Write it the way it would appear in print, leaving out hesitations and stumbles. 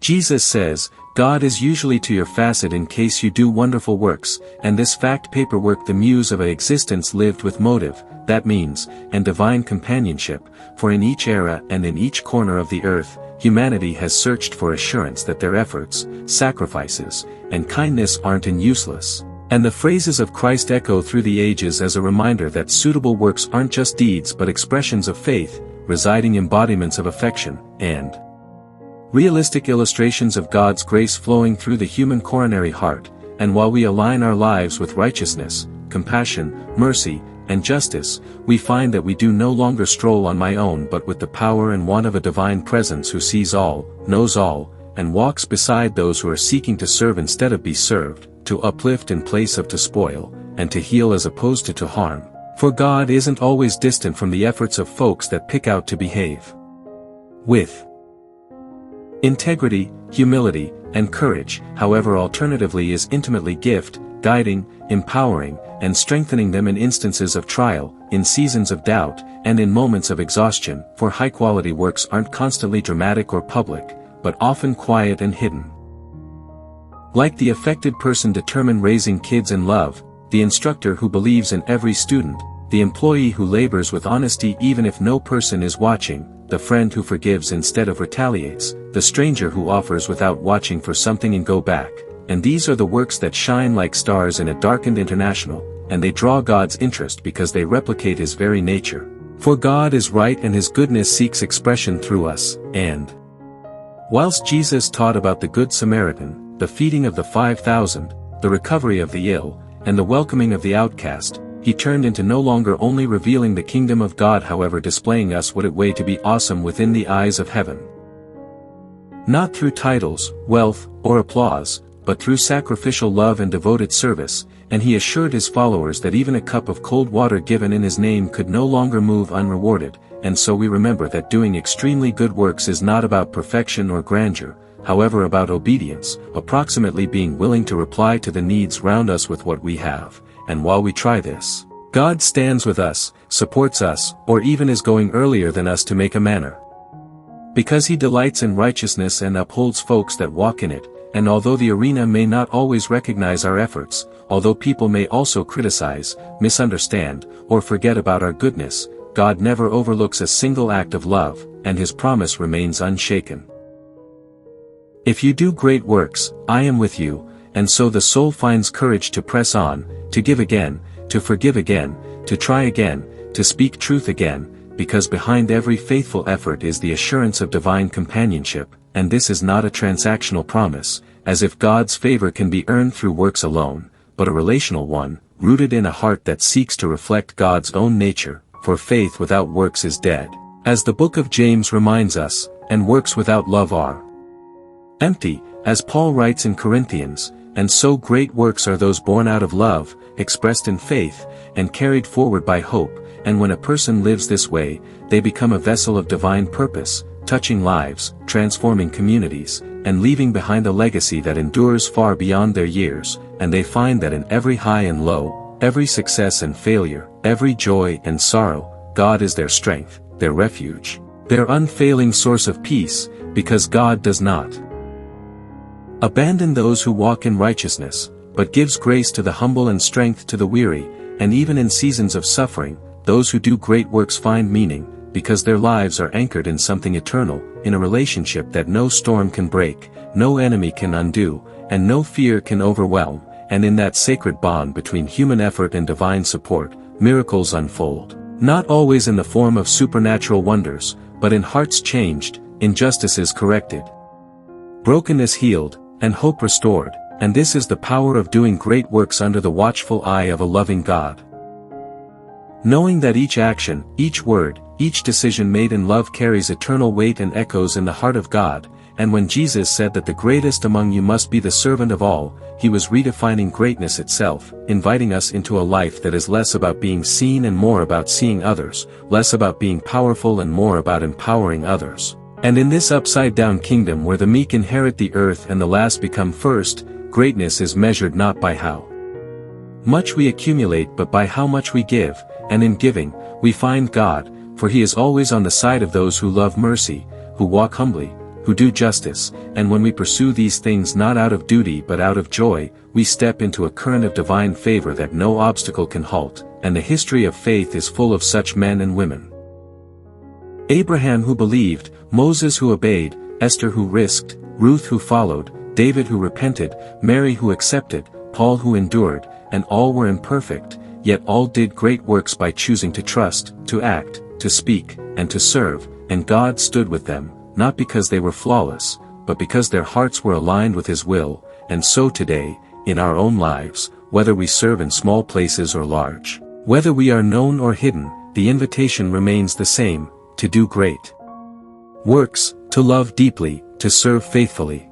Jesus says, God is usually to your facet in case you do wonderful works, and this fact paperwork the muse of a existence lived with motive, that means, and divine companionship, for in each era and in each corner of the earth, humanity has searched for assurance that their efforts, sacrifices, and kindness aren't useless. And the phrases of Christ echo through the ages as a reminder that suitable works aren't just deeds but expressions of faith, residing embodiments of affection, and realistic illustrations of God's grace flowing through the human coronary heart. And while we align our lives with righteousness, compassion, mercy, and justice, we find that we do no longer stroll on my own but with the power and want of a divine presence who sees all, knows all, and walks beside those who are seeking to serve instead of be served, to uplift in place of to spoil, and to heal as opposed to harm. For God isn't always distant from the efforts of folks that pick out to behave with integrity, humility, and courage. However, alternatively is intimately gift, guiding, empowering, and strengthening them in instances of trial, in seasons of doubt, and in moments of exhaustion. For high-quality works aren't constantly dramatic or public, but often quiet and hidden. Like the affected person determined raising kids in love, the instructor who believes in every student, the employee who labors with honesty even if no person is watching, the friend who forgives instead of retaliates, the stranger who offers without watching for something and go back. And these are the works that shine like stars in a darkened international, and they draw God's interest because they replicate His very nature. For God is right and His goodness seeks expression through us, and whilst Jesus taught about the Good Samaritan, the feeding of the 5,000, the recovery of the ill, and the welcoming of the outcast, He turned into no longer only revealing the kingdom of God, however displaying us what it way to be awesome within the eyes of heaven. Not through titles, wealth, or applause, but through sacrificial love and devoted service, and He assured His followers that even a cup of cold water given in His name could no longer move unrewarded. And so we remember that doing extremely good works is not about perfection or grandeur, however about obedience, approximately being willing to reply to the needs round us with what we have. And while we try this, God stands with us, supports us, or even is going earlier than us to make a manner. Because He delights in righteousness and upholds folks that walk in it, and although the arena may not always recognize our efforts, although people may also criticize, misunderstand, or forget about our goodness, God never overlooks a single act of love, and His promise remains unshaken. If you do great works, I am with you, and so the soul finds courage to press on, to give again, to forgive again, to try again, to speak truth again, because behind every faithful effort is the assurance of divine companionship, and this is not a transactional promise, as if God's favor can be earned through works alone, but a relational one, rooted in a heart that seeks to reflect God's own nature, for faith without works is dead, as the book of James reminds us, and works without love are empty, as Paul writes in Corinthians, and so great works are those born out of love, expressed in faith, and carried forward by hope. And when a person lives this way, they become a vessel of divine purpose, touching lives, transforming communities, and leaving behind a legacy that endures far beyond their years. And they find that in every high and low, every success and failure, every joy and sorrow, God is their strength, their refuge, their unfailing source of peace, because God does not abandon those who walk in righteousness, but gives grace to the humble and strength to the weary. And even in seasons of suffering, those who do great works find meaning, because their lives are anchored in something eternal, in a relationship that no storm can break, no enemy can undo, and no fear can overwhelm. And in that sacred bond between human effort and divine support, miracles unfold, not always in the form of supernatural wonders, but in hearts changed, injustices corrected, brokenness healed, and hope restored. And this is the power of doing great works under the watchful eye of a loving God. Knowing that each action, each word, each decision made in love carries eternal weight and echoes in the heart of God. And when Jesus said that the greatest among you must be the servant of all, He was redefining greatness itself, inviting us into a life that is less about being seen and more about seeing others, less about being powerful and more about empowering others. And in this upside-down kingdom where the meek inherit the earth and the last become first, greatness is measured not by how much we accumulate but by how much we give, and in giving, we find God, for He is always on the side of those who love mercy, who walk humbly, who do justice, and when we pursue these things not out of duty but out of joy, we step into a current of divine favor that no obstacle can halt, and the history of faith is full of such men and women. Abraham who believed, Moses who obeyed, Esther who risked, Ruth who followed, David who repented, Mary who accepted, Paul who endured, and all were imperfect, yet all did great works by choosing to trust, to act, to speak, and to serve, and God stood with them, not because they were flawless, but because their hearts were aligned with His will, and so today, in our own lives, whether we serve in small places or large, whether we are known or hidden, the invitation remains the same, to do great works, to love deeply, to serve faithfully.